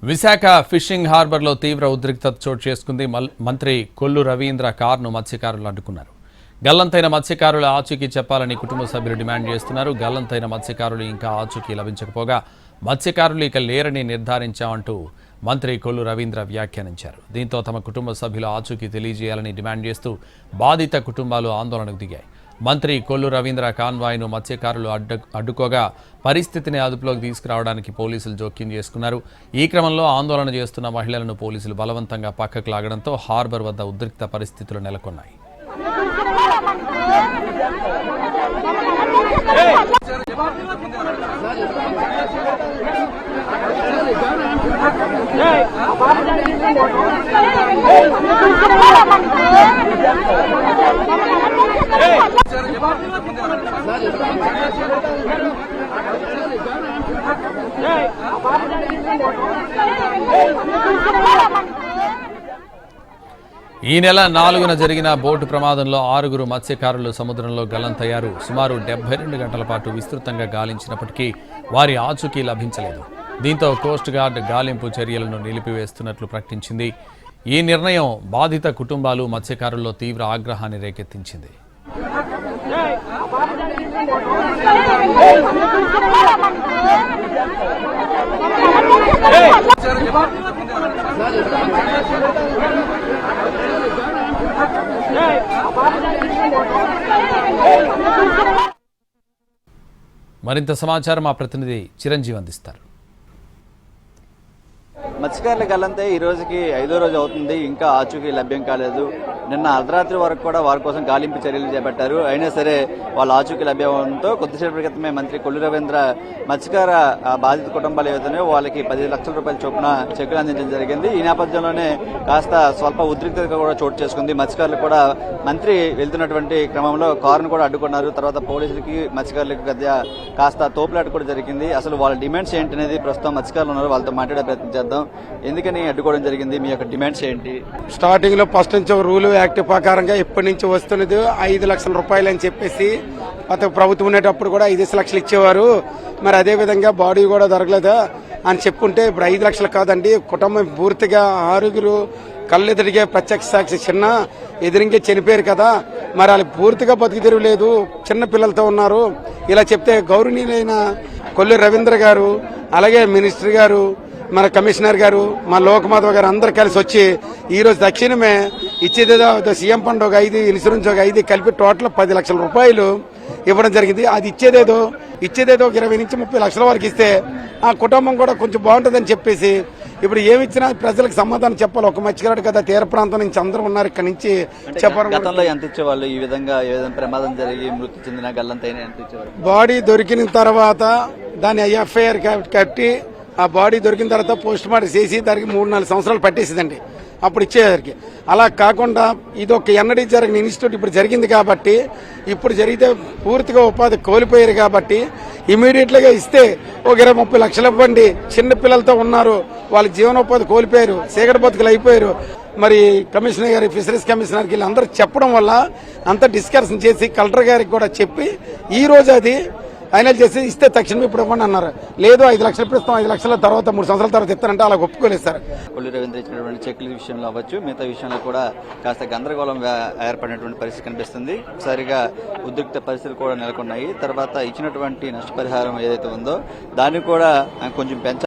Visakha fishing హార్బర్లో తీవ్ర ఉద్రిక్తత చోటు చేసుకుంది. మంత్రి కొల్లు రవీంద్ర కారును మత్స్యకారులు అడ్డుకున్నారు. గల్లంతైన మత్స్యకారుల ఆచూకీ చెప్పాలని కుటుంబ సభ్యులు డిమాండ్ చేస్తున్నారు. గల్లంతైన మత్స్యకారులు ఇంకా ఆచూకీ లభించకపోగా మత్స్యకారులు ఇక లేరని నిర్ధారించామంటూ మంత్రి కొల్లు రవీంద్ర వ్యాఖ్యానించారు. దీంతో తమ కుటుంబ సభ్యుల ఆచూకీ తెలియజేయాలని డిమాండ్ చేస్తూ బాధిత కుటుంబాలు ఆందోళనకు దిగాయి. మంత్రి కొల్లు రవీంద్ర కాన్వాయ్ను మత్స్యకారులు అడ్డుకోగా పరిస్థితిని అదుపులోకి తీసుకురావడానికి పోలీసులు జోక్యం చేసుకున్నారు. ఈ క్రమంలో ఆందోళన చేస్తున్న మహిళలను పోలీసులు బలవంతంగా పక్కకు లాగడంతో హార్బర్ వద్ద ఉద్రిక్త పరిస్థితులు నెలకొన్నాయి. ఈ నెల 4న జరిగిన బోటు ప్రమాదంలో 6గురు మత్స్యకారులు సముద్రంలో గల్లంతయ్యారు. సుమారు 72 గంటల పాటు విస్తృతంగా గాలించినప్పటికీ వారి ఆచూకీ లభించలేదు. దీంతో కోస్ట్ గార్డ్ గాలింపు చర్యలను నిలిపివేస్తున్నట్లు ప్రకటించింది. ఈ నిర్ణయం బాధిత కుటుంబాలు మత్స్యకారుల్లో తీవ్ర ఆగ్రహాన్ని రేకెత్తించింది. మరింత సమాచారం మా ప్రతినిధి చిరంజీవి అందిస్తారు. మత్స్యకారుల గల్లంతే ఈ రోజుకి 5వ రోజు అవుతుంది. ఇంకా ఆచూకీ లభ్యం కాలేదు. నిన్న అర్ధరాత్రి వరకు కూడా వారి కోసం గాలింపు చర్యలు చేపట్టారు. అయినా సరే వాళ్ళ ఆచూకీ లభ్యమవడంతో కొద్దిసేపటి క్రితమే మంత్రి కొల్లు రవీంద్ర మత్స్యకార బాధిత కుటుంబాలు ఏవైతున్నాయో వాళ్ళకి 10 లక్షల రూపాయల చొప్పున చెక్కులు అందించడం జరిగింది. ఈ నేపథ్యంలోనే కాస్త స్వల్ప ఉద్రిక్తత కూడా చోటు చేసుకుంది. మత్స్యకారులు కూడా మంత్రి వెళ్తున్నటువంటి క్రమంలో కారును కూడా అడ్డుకున్నారు. తర్వాత పోలీసులకి మత్స్యకారులకి మధ్య కాస్త తోపులాట కూడా జరిగింది. అసలు వాళ్ళ డిమాండ్స్ ఏంటి అనేది ప్రస్తుతం మత్స్యకారులు ఉన్నారు, వాళ్ళతో మాట్లాడే ప్రయత్నం చేద్దాం. ఎందుకని అడ్డుకోవడం జరిగింది, మీ యొక్క డిమాండ్స్ ఏంటి? స్టార్టింగ్ లో ఫస్ట్ నుంచి రూల్ యాక్ట్ ప్రకారంగా ఇప్పటి నుంచి వస్తున్నది 5 లక్షల రూపాయలు అని చెప్పేసి ప్రభుత్వం ఉండేటప్పుడు కూడా 5 లక్షలు ఇచ్చేవారు. మరి అదే విధంగా బాడీ కూడా దొరకలేదా అని చెప్పుకుంటే ఇప్పుడు 5 లక్షలు కాదండి, కుటుంబం పూర్తిగా 6గురు కళ్ళెదిరిగే ప్రత్యక్ష సాక్షి చిన్న ఎదిరింగే చనిపోయారు కదా, మరి వాళ్ళు పూర్తిగా బతుకు తెరవలేదు, చిన్న పిల్లలతో ఉన్నారు. ఇలా చెప్తే గౌరవనీయులైన కొల్లు రవీంద్ర గారు, అలాగే మినిస్టర్ గారు, మన కమిషనర్ గారు, మా లోకమాధవ్ గారు అందరు కలిసి వచ్చి ఈ రోజు తక్షణమే ఇచ్చేదేదో సీఎం ఫండ్ ఒక 5, ఇన్సూరెన్స్ ఒక 5 కలిపి టోటల్ 10 లక్షల రూపాయలు ఇవ్వడం జరిగింది. అది ఇచ్చేదేదో ఒక 20 నుంచి 30 లక్షల వరకు ఇస్తే ఆ కుటుంబం కూడా కొంచెం బాగుంటుందని చెప్పేసి ఇప్పుడు ఏమిచ్చినా ప్రజలకు సమాధానం చెప్పాలి. ఒక మత్స్యకారుడు కదా, తీర ప్రాంతం నుంచి అందరూ ఉన్నారు, ఇక్కడ నుంచి చెప్పారు. గతంలో ఎంత ఇచ్చేవాళ్ళు? ఈ విధంగా ఏదైనా ప్రమాదం జరిగి మృతి చెందిన గల్లంతైన ఎంత ఇచ్చేవారు? బాడీ దొరికిన తర్వాత దాన్ని ఎఫ్ఐఆర్ కట్టి ఆ బాడీ దొరికిన తర్వాత పోస్ట్ మార్టం చేసి దానికి 3-4 సంవత్సరాలు పట్టేసిందండి అప్పుడు ఇచ్చేసరికి. అలా కాకుండా ఇది ఒక ఎన్నడీ జరిగిన ఇన్స్టిట్యూట్ ఇప్పుడు జరిగింది కాబట్టి, ఇప్పుడు జరిగితే పూర్తిగా ఉపాధి కోల్పోయారు కాబట్టి ఇమీడియట్ గా ఇస్తే ఒక 20-30 లక్షలు ఇవ్వండి. చిన్న పిల్లలతో ఉన్నారు, వాళ్ళ జీవనోపాధి కోల్పోయారు, చీకటి బతుకులు అయిపోయారు. మరి కమిషనర్ గారి, ఫిషరీస్ కమిషనర్ కి అందరూ చెప్పడం వల్ల అంతా డిస్కషన్ చేసి కలెక్టర్ గారికి కూడా చెప్పి ఈ రోజు అది ఫైనల్ చేసి ఇస్తే తక్షణం ఇప్పుడు ఇవ్వండి అన్నారు. లేదు 5 లక్షలు ఇప్పుడు ఇస్తాం, 5 లక్షల తర్వాత 3 సంవత్సరాల తర్వాత ఇస్తారంటే అలా ఒప్పుకోలేదు సార్. కొల్లు రవీంద్ర ఇచ్చినటువంటి చెక్ల విషయంలో అవ్వచ్చు, మిగతా విషయంలో కూడా కాస్త గందరగోళం ఏర్పడినటువంటి పరిస్థితి కనిపిస్తుంది. సరిగా ఉద్రిక్త పరిస్థితులు కూడా నెలకొన్నాయి. తర్వాత ఇచ్చినటువంటి నష్టపరిహారం ఏదైతే ఉందో దాన్ని కూడా కొంచెం